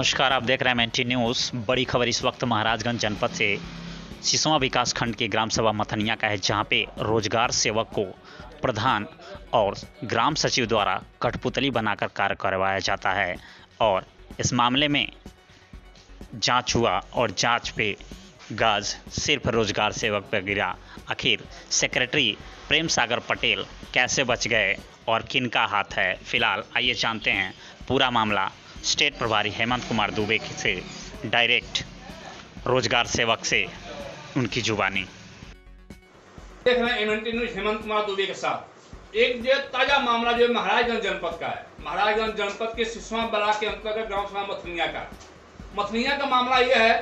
नमस्कार, आप देख रहे हैं मेंटी न्यूज़। बड़ी खबर इस वक्त महाराजगंज जनपद से सिसवा विकास खंड के ग्राम सभा मथनिया का है, जहां पे रोजगार सेवक को प्रधान और ग्राम सचिव द्वारा कठपुतली बनाकर कार्य करवाया जाता है और इस मामले में जांच हुआ और जांच पे गाज सिर्फ रोजगार सेवक पर गिरा। आखिर सेक्रेटरी प्रेम सागर पटेल कैसे बच गए और किनका हाथ है? फिलहाल आइए जानते हैं पूरा मामला स्टेट प्रभारी हेमंत कुमार दुबे से डायरेक्ट रोजगार सेवक से उनकी जुबानी। देख रहे हैं एमएनटी न्यूज़ हेमंत कुमार दुबे के साथ। एक जो ताजा मामला जो महाराजगंज जनपद का है, महाराजगंज जनपद के सिसवा ब्लॉक के अंतर्गत ग्राम सभा मथनिया का मामला यह है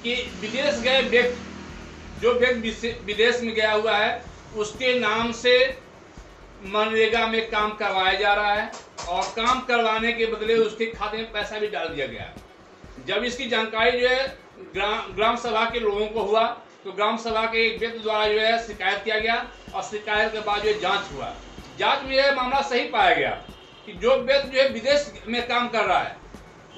कि विदेश गए व्यक्ति, जो व्यक्ति विदेश में गया हुआ है, उसके नाम से मनरेगा में काम करवाया जा रहा है और काम करवाने के बदले उसके खाते में पैसा भी डाल दिया गया। जब इसकी जानकारी जो है ग्राम सभा के लोगों को हुआ तो ग्राम सभा के एक व्यक्ति द्वारा जो है शिकायत किया गया और शिकायत के बाद जो है जांच हुआ। जांच में यह मामला सही पाया गया कि जो व्यक्ति जो है विदेश में काम कर रहा है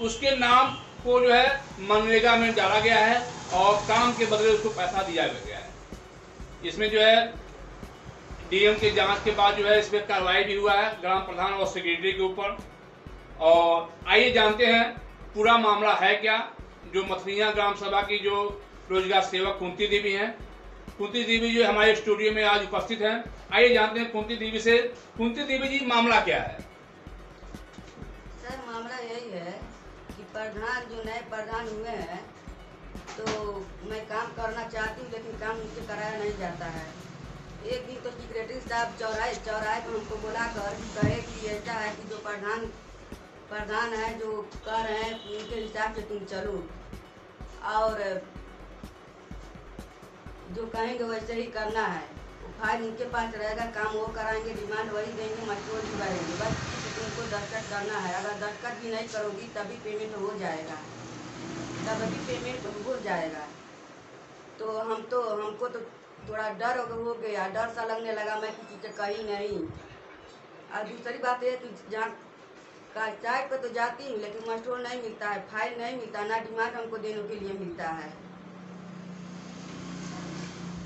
उसके नाम को जो है मनरेगा में डाला गया है और काम के बदले उसको पैसा दिया गया है। इसमें जो है डीएम के जांच के बाद जो है इस पर कार्रवाई भी हुआ है ग्राम प्रधान और सेक्रेटरी के ऊपर। और आइए जानते हैं पूरा मामला है क्या। जो मथनिया ग्राम सभा की जो रोजगार सेवक कुंती देवी हैं, कुंती देवी जो हमारे स्टूडियो में आज उपस्थित हैं, आइए जानते हैं कुंती देवी से। कुंती देवी जी, मामला क्या है? सर, मामला यही है कि प्रधान जो नए प्रधान हुए हैं तो मैं काम करना चाहती हूँ लेकिन काम मुझसे कराया नहीं जाता है। एक दिन तो सेक्रेटरी साहब चौराहे पर हमको बुलाकर कहे कि ऐसा है कि जो प्रधान है जो कर रहे हैं उनके हिसाब से तुम चलो और जो कहेंगे वैसे ही करना है। फाइल उनके पास रहेगा, काम वो कराएंगे, डिमांड वही देंगे, मजदूर भी बढ़ेंगे। बस तुमको दस्तखत करना है। अगर दस्तखत भी नहीं करोगी तभी पेमेंट हो जाएगा, तभी पेमेंट हो जाएगा। तो हमको तो थोड़ा डर हो गया, डर सा लगने लगा। मैं किसी से कही नहीं। और दूसरी बात यह कि जहाँ चाय पर तो जाती हूँ लेकिन मस्टोर नहीं मिलता है, फाइल नहीं मिलता, ना डिमांड हमको देने के लिए मिलता है।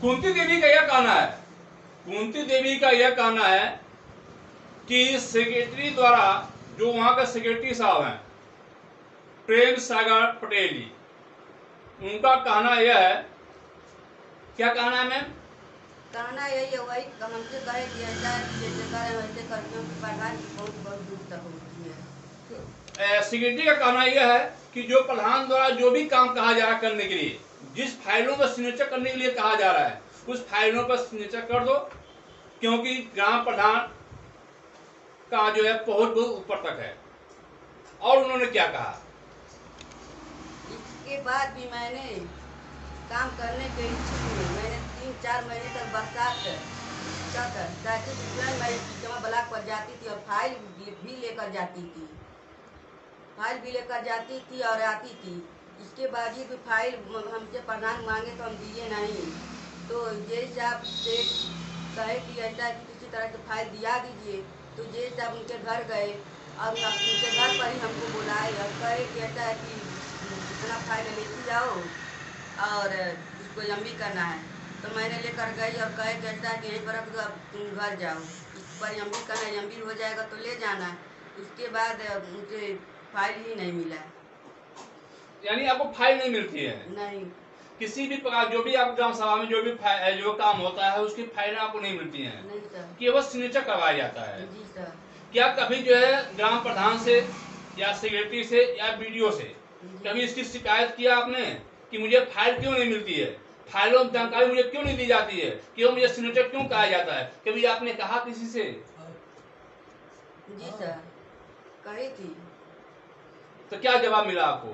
कुंती देवी का यह कहना है, कुंती देवी का यह कहना है कि सेक्रेटरी द्वारा, जो वहां का सेक्रेटरी साहब हैं प्रेम सागर पटेल जी, उनका कहना यह है, क्या कहना है मैम? कहना यही है, वही हमसे कहे कि ऐसा जैसे करें वैसे करके उनकी प्रधान की बहुत दूर तक होती है। सेक्रेटरी का कहना यह है कि जो प्रधान द्वारा जो भी काम कहा जा रहा है करने के लिए, जिस फाइलों पर सिग्नेचर करने के लिए कहा जा रहा है उस फाइलों पर सिग्नेचर कर दो, क्योंकि ग्राम प्रधान का जो है पहुंच बहुत ऊपर तक है। और उन्होंने क्या कहा? इसके बाद भी मैंने काम करने के इच्छुक हूँ। मैंने 3-4 महीने तक बरसात मैं सिसवा ब्लॉक पर जाती थी और फाइल भी लेकर जाती थी और आती थी। इसके बाद भी फाइल हमसे प्रधान मांगे तो हम दिए नहीं। तो जे साहब से कहे कि ऐसा कि किसी तरह से फाइल दिया दीजिए, तो जे साहब उनके घर गए और उनके घर पर ही हमको बुलाए और कहे कि ऐसा है कि इतना फाइल लेती जाओ और इसको लंबी करना है। तो मैंने लेकर गई और कहे कि ऐसा है कि यहीं पर रख दो, अब तुम घर जाओ, इस पर लंबी करना है, लंबी हो जाएगा तो ले जाना। उसके बाद मुझे फाइल ही नहीं मिला। यानी आपको फाइल नहीं मिलती है? नहीं, किसी भी प्रकार जो भी आप ग्राम सभा में जो भी जो काम होता है उसकी फाइलें आपको नहीं मिलती हैं? नहीं सर। केवल सिग्नेचर करवाया जाता है? जी सर। क्या कभी जो है ग्राम प्रधान से या सेक्रेटरी से या बीडीओ से कभी इसकी शिकायत किया आपने कि मुझे फाइल क्यों नहीं मिलती है, फाइलों की जानकारी मुझे क्यों नहीं दी जाती है, क्यों मुझे सिग्नेचर क्यों कहा जाता है? कभी आपने कहा किसी से? जी सर, कही थी। तो क्या जवाब मिला आपको?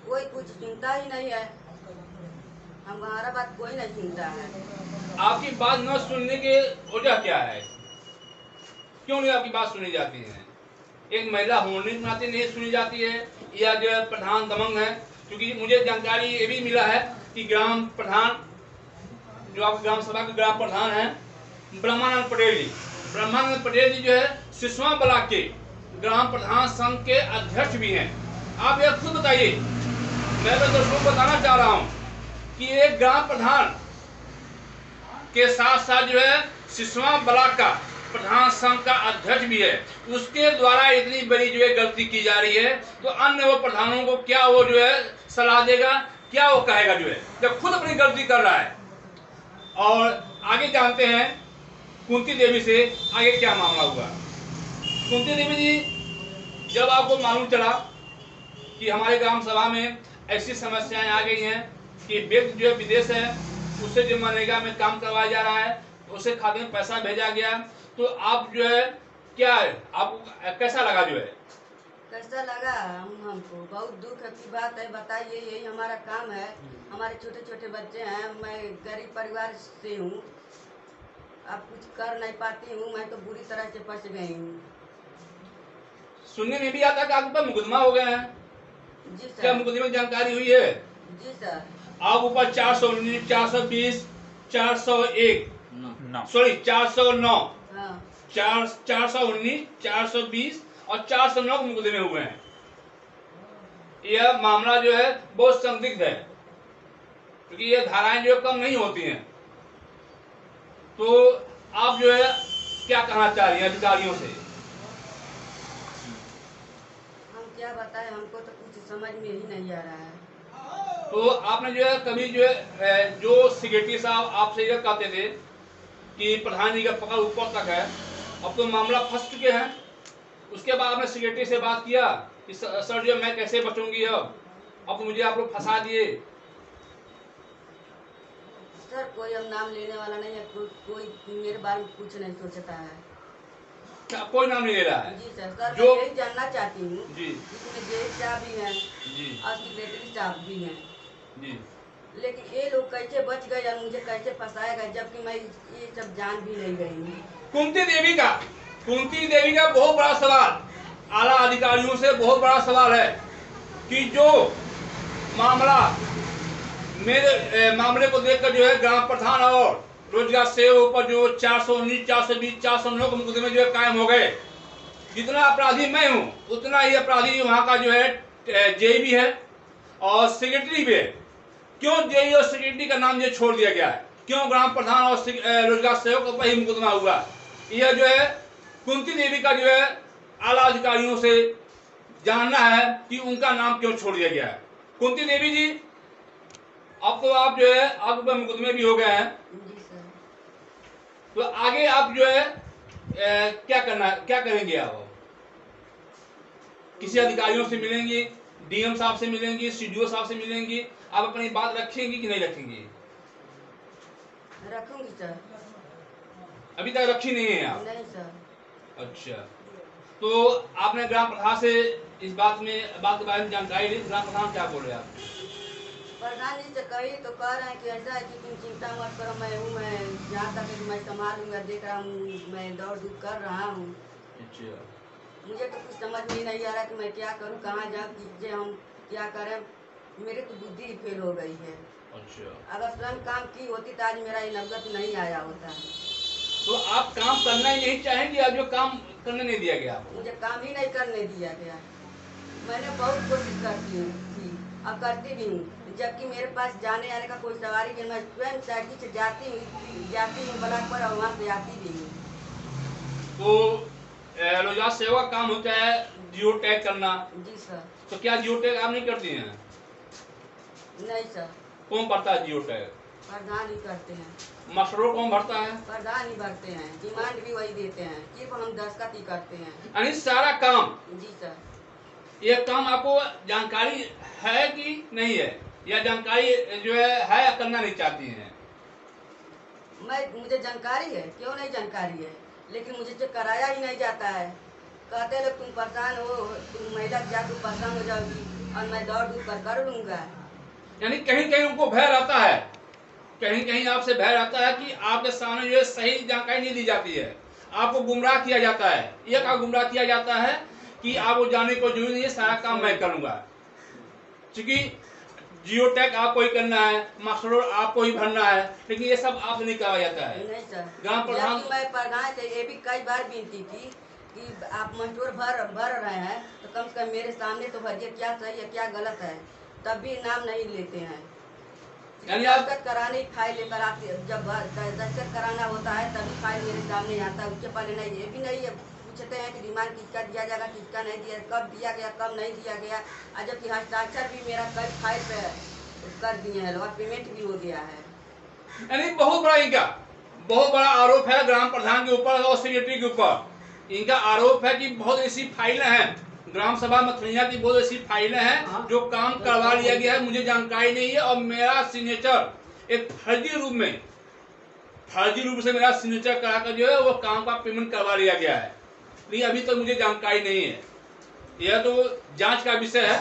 कोई कुछ सुनता ही नहीं है, हमारा बात कोई नहीं सुनता है। आपकी बात न सुनने की वजह क्या है? क्यों नहीं आपकी बात सुनी जाती है? एक महिला होने के नाते नहीं सुनी जाती है या जो प्रधान दमंग है? क्योंकि मुझे जानकारी ये भी मिला है कि ग्राम प्रधान, जो आप ग्राम सभा के ग्राम प्रधान हैं ब्रह्मानंद पटेल जी जो है सिसवा ब्लॉक के ग्राम प्रधान संघ के अध्यक्ष भी हैं आप ये खुद बताइए, मैं तो दर्शकों को बताना चाह रहा हूं कि एक ग्राम प्रधान के साथ साथ जो है सिसवा ब्लॉक का प्रधान संघ का अध्यक्ष भी है, उसके द्वारा इतनी बड़ी जो है गलती की जा रही है, तो अन्य वो प्रधानों को क्या वो जो है सलाह देगा, क्या वो कहेगा जो है, जब खुद अपनी गलती कर रहा है। और आगे जानते हैं कुंती देवी से आगे क्या मामला हुआ। कुंती देवी जी, जब आपको मालूम चला कि हमारे ग्राम सभा में ऐसी समस्याएं आ गई हैं कि व्यक्ति जो है विदेश है, उससे जो मनरेगा में काम करवाया जा रहा है, उसे खाते में पैसा भेजा गया, तो आप जो है क्या है, आपको कैसा लगा जो है? कैसा लगा? हमको बहुत दुख की बात है, बताइए। यही हमारा काम है, हमारे छोटे छोटे बच्चे हैं, मैं गरीब परिवार से हूँ, अब कुछ कर नहीं पाती हूँ, मैं तो बुरी तरह से फंस गई हूँ। सुनने में भी आता कि आपके ऊपर मुकदमा हो गए हैं। जी सर। क्या मुकदमे की जानकारी हुई है? जी सर। आप ऊपर 419, 420, 401 सॉरी 409, हाँ। 419, 420 और 409 मुकदमे हुए हैं। यह मामला जो है बहुत संदिग्ध है, क्योंकि ये धाराएं जो कम नहीं होती हैं। तो आप जो है क्या कहना चाह रही हैं अधिकारियों से? हम क्या बताएं, हमको तो कुछ समझ में ही नहीं आ रहा है। तो आपने जो है कभी जो है जो सेक्रेटरी साहब आपसे ये कहते थे कि प्रधान जी का पकड़ ऊपर तक है, अब तो मामला फंस चुके हैं, उसके बाद आपने सेक्रेटरी से बात किया कि सर जो मैं कैसे बचूंगी, अब तो मुझे आप लोग फंसा दिए। सर कोई अब नाम लेने वाला नहीं है, कोई मेरे बारे में कुछ नहीं सोचता है। क्या कोई नाम नहीं ले रहा है? जी सर। सर जो मैं यही जानना चाहती हूँ जी इसमें जेल साहब भी हैं जी और सेक्रेटरी साहब भी हैं, जी लेकिन ये लोग कैसे बच गए और मुझे कैसे फंसाया गया, जबकि मैं ये सब जान भी नहीं गई हूँ। कुंती देवी का बहुत बड़ा सवाल, आला अधिकारियों से बहुत बड़ा सवाल है कि जो मामला मेरे मामले को देखकर जो है ग्राम प्रधान और रोजगार सेवक पर जो 419, 420, 409 के मुकदमे जो है कायम हो गए। जितना अपराधी मैं हूं उतना ही अपराधी वहां का जो है जेई भी है और सेक्रेटरी भी है। क्यों जेई और सेक्रेटरी का नाम जो छोड़ दिया गया है? क्यों ग्राम प्रधान और रोजगार सेवक पर ही मुकदमा हुआ? यह जो है कुंती देवी का जो है आला अधिकारियों से जानना है कि उनका नाम क्यों छोड़ दिया गया है। कुंती देवी जी, अब तो आप जो है आप ऊपर मुकदमे भी हो गए हैं, जी सर। तो आगे आप जो है क्या करेंगे? आप किसी अधिकारियों से मिलेंगी, डीएम साहब से मिलेंगी, सीडीओ साहब से मिलेंगी, आप अपनी बात रखेंगी कि नहीं रखेंगी? रखूंगी सर। अभी तक रखी नहीं है आप? नहीं सर। अच्छा, तो आपने ग्राम प्रधान से इस बात के बारे में जानकारी ली? ग्राम प्रधान क्या बोल रहे आप? प्रधान जी से कही तो कह रहे हैं कि ऐसा है कि तुम चिंता मत करो, मैं हूँ, मैं जहाँ तक है कि मैं संभालूंगा, देख रहा हूँ, मैं दौड़ धूप कर रहा हूँ। अच्छा, मुझे तो कुछ समझ में नहीं आ रहा कि मैं क्या करूँ, कहाँ जाऊँ, किससे हम क्या करें। मेरी तो बुद्धि ही फेल हो गई है। अच्छा, अगर स्वयं काम की होती तो आज मेरा ये नवगत नहीं आया होता। तो आप काम करना ही नहीं चाहेंगे? अब जो काम करने नहीं दिया गया आपको? मुझे काम ही नहीं करने दिया गया। मैंने बहुत कोशिश करती थी और करती भी हूँ, जबकि मेरे पास जाने आने का कोई सवारी नहीं। मैं स्वयं साइकिल से जाती हूँ ब्लॉक पर और वहाँ से आती भी हूँ। तो रोजगार सेवा का काम होता है जियो टैग करना। जी सर। तो क्या जियो टैग आप नहीं करती हैं? नहीं सर। कौन भरता है जियो टैग? प्रधान ही करते हैं। मशरूम कौन भरता है? प्रधान ही भरते हैं, डिमांड भी वही देते हैं, सिर्फ हम दस्तखत ही करते हैं। यानी सारा काम? जी सर। ये काम आपको जानकारी है कि नहीं है, या जानकारी जो है या करना नहीं चाहती हैं? मुझे जानकारी है, क्यों नहीं जानकारी है, लेकिन मुझे जो कराया ही नहीं जाता है। कहते लोग तुम परेशान हो, तुम महिला क्या तुम परेशान हो जाओगी, और मैं दौड़ धूप कर लूंगा। यानी कहीं कहीं उनको भय रहता है, कहीं कहीं आपसे भय रहता है कि आपके सामने जो है सही जानकारी नहीं दी जाती है, आपको गुमराह किया जाता है। यह क्या गुमराह किया जाता है कि आपको जाने को जरूरी नहीं है, सारा काम मैं करूंगा। क्योंकि जियो टैग आपको ही करना है, मास्टर आपको ही भरना है, लेकिन ये सब आपसे नहीं करा जाता है। नहीं सर। ग्राम प्रधान मैं प्रधान से ये भी कई बार विनती की कि आप मस्टोर भर रहे हैं तो कम से कम मेरे सामने तो भरिए, क्या सही है क्या गलत है, तब भी नाम नहीं लेते हैं। यानी आप दस्तखत कराने ही फाइल लेकर आते, जब दस्तखत कराना होता है तभी फाइल मेरे सामने आता है, उसके पहले नहीं। ये भी नहीं है, पूछते हैं कि डिमांड किसका दिया जाएगा, किसका नहीं दिया, कब दिया गया कब नहीं दिया गया, और जबकि हस्ताक्षर भी मेरा कई फाइल पे कर दिए हैं और पेमेंट भी हो गया है। यानी बहुत बड़ा आरोप है ग्राम प्रधान के ऊपर और सेक्रेटरी के ऊपर। इनका आरोप है कि बहुत ऐसी फाइलें हैं ग्राम सभा मथुरिया की, बहुत ऐसी फाइलें हैं जो काम करवा लिया गया है, मुझे जानकारी नहीं है, और मेरा सिग्नेचर एक फर्जी रूप से मेरा सिग्नेचर कराकर जो है वो काम का पेमेंट करवा लिया गया है। लेकिन अभी तक मुझे जानकारी नहीं है, यह तो जांच का विषय है।